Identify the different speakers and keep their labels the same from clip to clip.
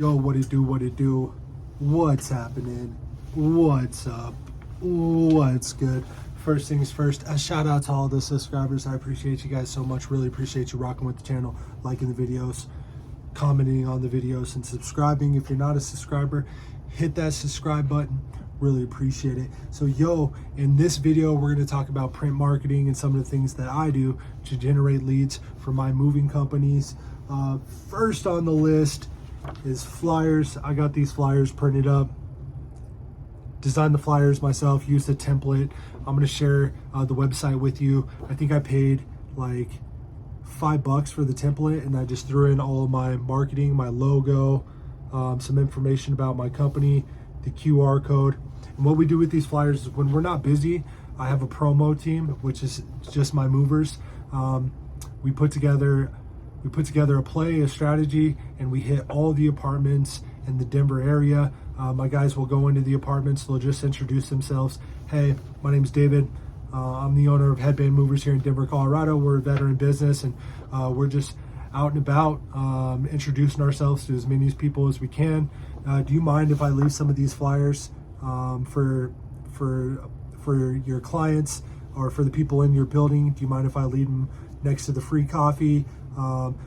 Speaker 1: Yo, what it do, what it do? What's happening? What's up? What's good? First things first, a shout out to all the subscribers. I appreciate you guys so much. Really appreciate you rocking with the channel, liking the videos, commenting on the videos, and subscribing. If you're not a subscriber, hit that subscribe button. Really appreciate it. So yo, in this video, we're going to talk about print marketing and some of the things that I do to generate leads for my moving companies. First on the list is flyers. I got these flyers printed up, designed the flyers myself, used a template. I'm going to share the website with you. I think I paid like $5 for the template, and I just threw in all of my marketing, my logo, some information about my company, the QR code. And what we do with these flyers is when we're not busy, I have a promo team, which is just my movers. We put together a play, a strategy, and we hit all the apartments in the Denver area. My guys will go into the apartments. They'll just introduce themselves. Hey, my name's David. I'm the owner of Headband Movers here in Denver, Colorado. We're a veteran business, and we're just out and about introducing ourselves to as many people as we can. Do you mind if I leave some of these flyers for your clients or for the people in your building? Do you mind if I leave them next to the free coffee?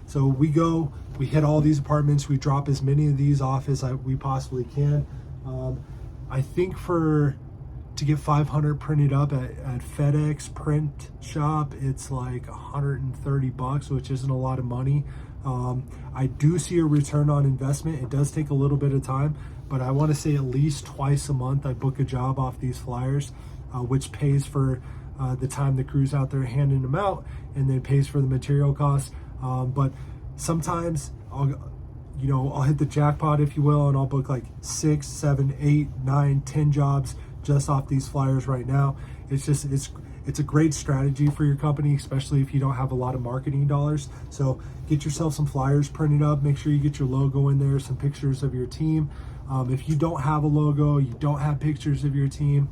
Speaker 1: So we hit all these apartments. We drop as many of these off as we possibly can. I think to get 500 printed up at FedEx print shop, it's like $130, which isn't a lot of money. I do see a return on investment. It does take a little bit of time, but I want to say at least twice a month I book a job off these flyers, which pays for the time the crew's out there handing them out, and then pays for the material costs. But sometimes I'll hit the jackpot, if you will, and I'll book like 6, 7, 8, 9, 10 jobs just off these flyers right now. It's a great strategy for your company, especially if you don't have a lot of marketing dollars. So get yourself some flyers printed up. Make sure you get your logo in there, some pictures of your team. If you don't have a logo, you don't have pictures of your team,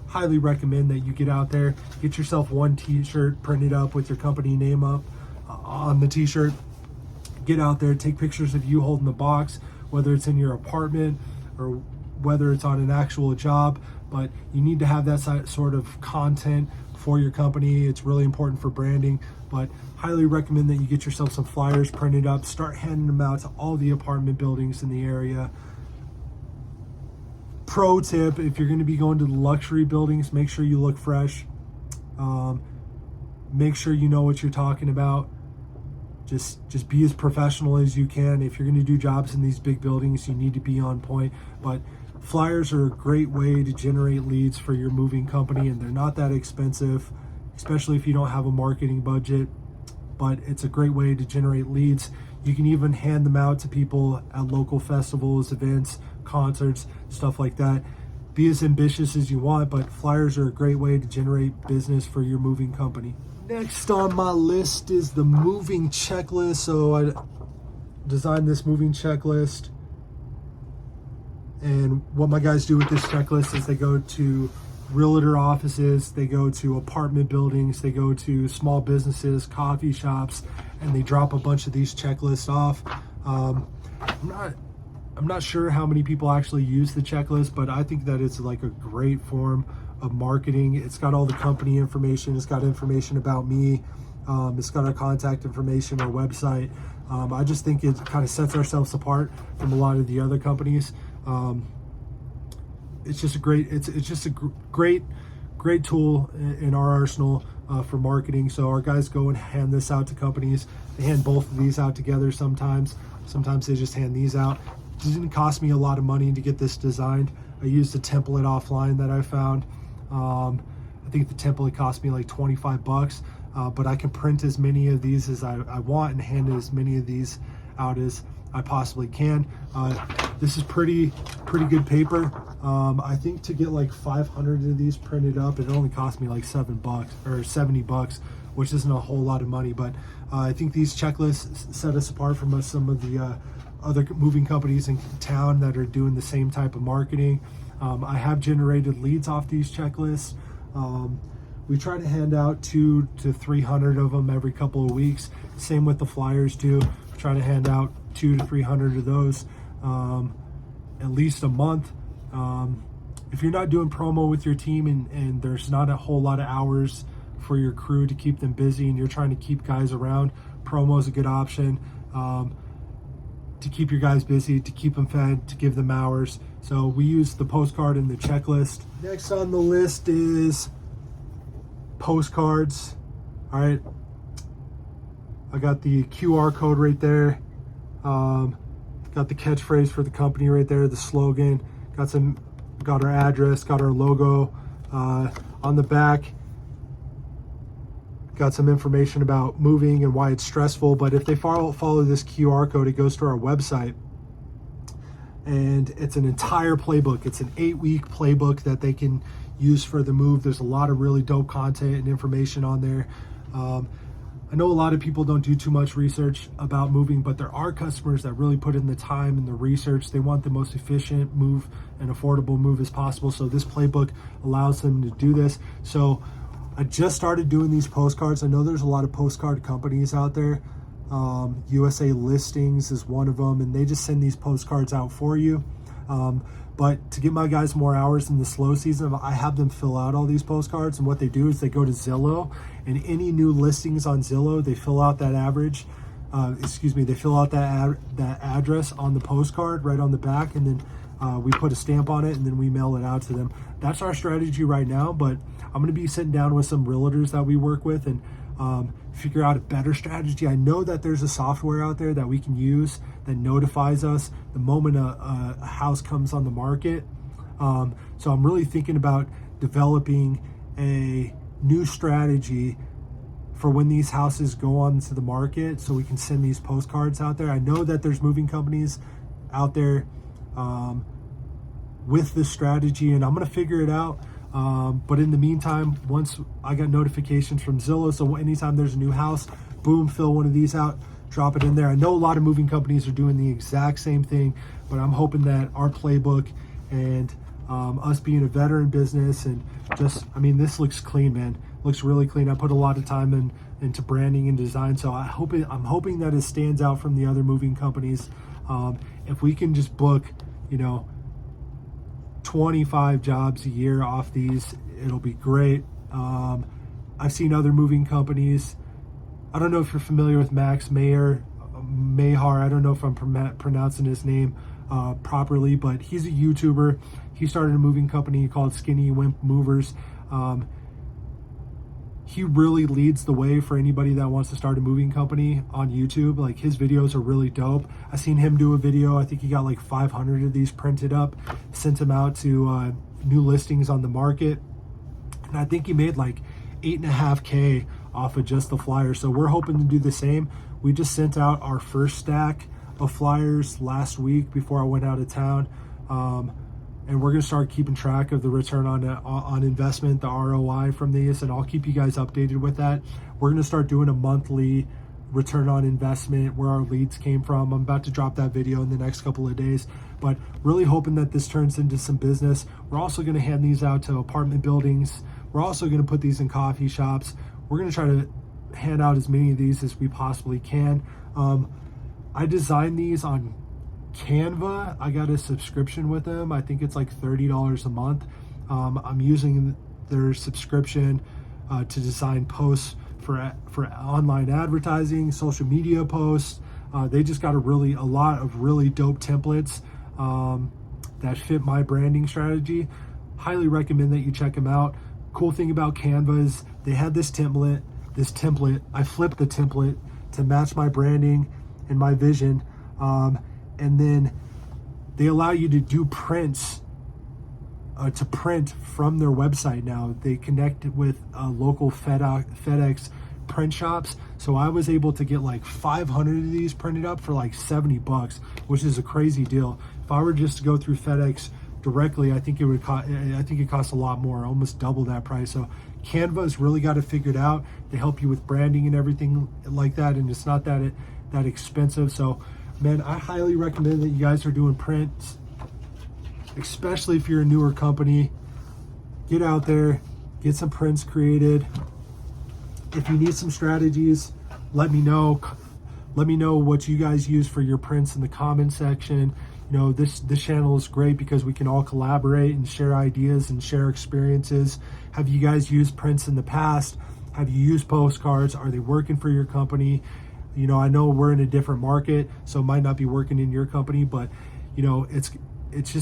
Speaker 1: highly recommend that you get out there, get yourself one t-shirt printed up with your company name up on the t-shirt. Get out there, take pictures of you holding the box, whether it's in your apartment or whether it's on an actual job. But you need to have that sort of content for your company. It's really important for branding, but highly recommend that you get yourself some flyers printed up, start handing them out to all the apartment buildings in the area. Pro tip, if you're going to be going to the luxury buildings, make sure you look fresh. Make sure you know what you're talking about. Just be as professional as you can. If you're going to do jobs in these big buildings, you need to be on point. But flyers are a great way to generate leads for your moving company, and they're not that expensive, especially if you don't have a marketing budget. But it's a great way to generate leads. You can even hand them out to people at local festivals, events, concerts, stuff like that. Be as ambitious as you want, but flyers are a great way to generate business for your moving company. Next on my list is the moving checklist. So I designed this moving checklist, and what my guys do with this checklist is they go to realtor offices, they go to apartment buildings, they go to small businesses, coffee shops, and they drop a bunch of these checklists off. I'm not sure how many people actually use the checklist, but I think that it's like a great form of marketing. It's got all the company information, it's got information about me, it's got our contact information, our website. I just think it kind of sets ourselves apart from a lot of the other companies. It's just a great tool in our arsenal for marketing. So our guys go and hand this out to companies. They hand both of these out together sometimes they just hand these out. It didn't cost me a lot of money to get this designed. I used a template offline that I found. I think the template cost me like $25, but I can print as many of these as I want and hand as many of these out as I possibly can. This is pretty good paper. I think to get like 500 of these printed up, it only cost me like $7 or $70, which isn't a whole lot of money. But I think these checklists set us apart from some of the other moving companies in town that are doing the same type of marketing. I have generated leads off these checklists. We try to hand out 200 to 300 of them every couple of weeks. Same with the flyers too. We try to hand out 200 to 300 of those. at least a month. If you're not doing promo with your team and there's not a whole lot of hours for your crew to keep them busy and you're trying to keep guys around, promo is a good option to keep your guys busy, to keep them fed, to give them hours. So we use the postcard and the checklist. Next on the list is postcards. All right, I got the QR code right there. Got the catchphrase for the company right there, the slogan. Got our address, got our logo. On the back, got some information about moving and why it's stressful. But if they follow this QR code, it goes to our website. And it's an entire playbook. It's an 8-week playbook that they can use for the move. There's a lot of really dope content and information on there. I know a lot of people don't do too much research about moving, but there are customers that really put in the time and the research. They want the most efficient move and affordable move as possible. So this playbook allows them to do this. So I just started doing these postcards. I know there's a lot of postcard companies out there. USA Listings is one of them, and they just send these postcards out for you. But to give my guys more hours in the slow season, I have them fill out all these postcards. And what they do is they go to Zillow, and any new listings on Zillow, they fill out that they fill out that address on the postcard right on the back, and then we put a stamp on it, and then we mail it out to them. That's our strategy right now, but I'm going to be sitting down with some realtors that we work with and figure out a better strategy. I know that there's a software out there that we can use that notifies us the moment a house comes on the market. So I'm really thinking about developing a new strategy for when these houses go onto the market so we can send these postcards out there. I know that there's moving companies out there with this strategy, and I'm going to figure it out. But in the meantime, once I got notifications from Zillow, so anytime there's a new house, boom, fill one of these out, drop it in there. I know a lot of moving companies are doing the exact same thing, but I'm hoping that our playbook and us being a veteran business and this looks clean, man. Looks really clean. I put a lot of time into branding and design, so I'm hoping that it stands out from the other moving companies. If we can just book, 25 jobs a year off these, it'll be great. I've seen other moving companies. I don't know if you're familiar with Max Mahar. I don't know if I'm pronouncing his name properly, but he's a YouTuber. He started a moving company called Skinny Wimp Movers. He really leads the way for anybody that wants to start a moving company on YouTube. Like, his videos are really dope. I seen him do a video. I think he got like 500 of these printed up, sent them out to new listings on the market. And I think he made like $8.5K off of just the flyers. So we're hoping to do the same. We just sent out our first stack of flyers last week before I went out of town. And we're going to start keeping track of the return on investment, the ROI from these, and I'll keep you guys updated with that. We're going to start doing a monthly return on investment, where our leads came from. I'm about to drop that video in the next couple of days, but really hoping that this turns into some business. We're also going to hand these out to apartment buildings. We're also going to put these in coffee shops. We're going to try to hand out as many of these as we possibly can. I designed these on Canva. I got a subscription with them. I think it's like $30 a month. I'm using their subscription to design posts for online advertising, social media posts. They just got a lot of really dope templates that fit my branding strategy. Highly recommend that you check them out. Cool thing about Canva is they had this template. I flipped the template to match my branding and my vision. And then they allow you to do prints, to print from their website now. They connect with local FedEx print shops. So I was able to get like 500 of these printed up for like $70, which is a crazy deal. If I were just to go through FedEx directly, I think it costs a lot more, almost double that price. So Canva's really got it figured out. They help you with branding and everything like that, and it's not that expensive. So man, I highly recommend that you guys are doing prints, especially if you're a newer company. Get out there, get some prints created. If you need some strategies, let me know. Let me know what you guys use for your prints in the comment section. You know, this channel is great because we can all collaborate and share ideas and share experiences. Have you guys used prints in the past? Have you used postcards? Are they working for your company? You know, I know we're in a different market, so it might not be working in your company, but you know, it's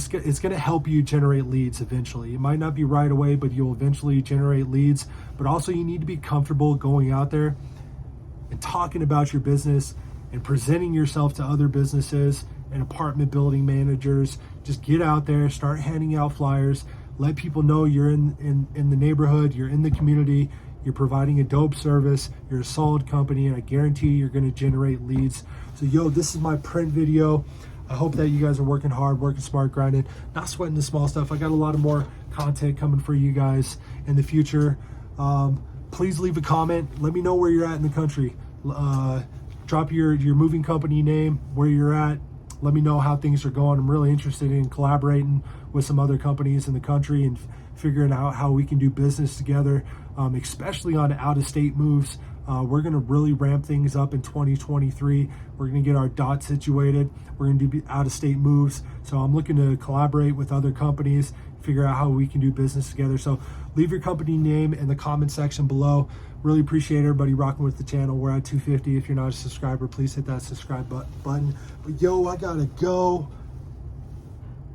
Speaker 1: going to help you generate leads eventually. It might not be right away, but you'll eventually generate leads. But also, you need to be comfortable going out there and talking about your business and presenting yourself to other businesses and apartment building managers. Just get out there, start handing out flyers, let people know you're in the neighborhood, you're in the community, you're providing a dope service, you're a solid company, and I guarantee you're going to generate leads. So yo, this is my print video. I hope that you guys are working hard, working smart, grinding, not sweating the small stuff. I got a lot of more content coming for you guys in the future. Please leave a comment. Let me know where you're at in the country. Drop your moving company name, where you're at. Let me know how things are going. I'm really interested in collaborating with some other companies in the country and figuring out how we can do business together, especially on out-of-state moves. We're going to really ramp things up in 2023. We're going to get our dot situated. We're going to do out-of-state moves. So I'm looking to collaborate with other companies, figure out how we can do business together. So leave your company name in the comment section below. Really appreciate everybody rocking with the channel. We're at 250. If you're not a subscriber, please hit that subscribe button. But yo, I gotta go.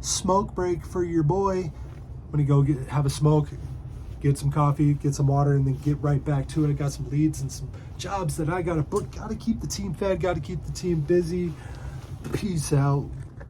Speaker 1: Smoke break for your boy. I'm gonna go have a smoke, get some coffee, get some water, and then get right back to it. I got some leads and some jobs that I gotta book. Gotta keep the team fed, gotta keep the team busy. Peace out.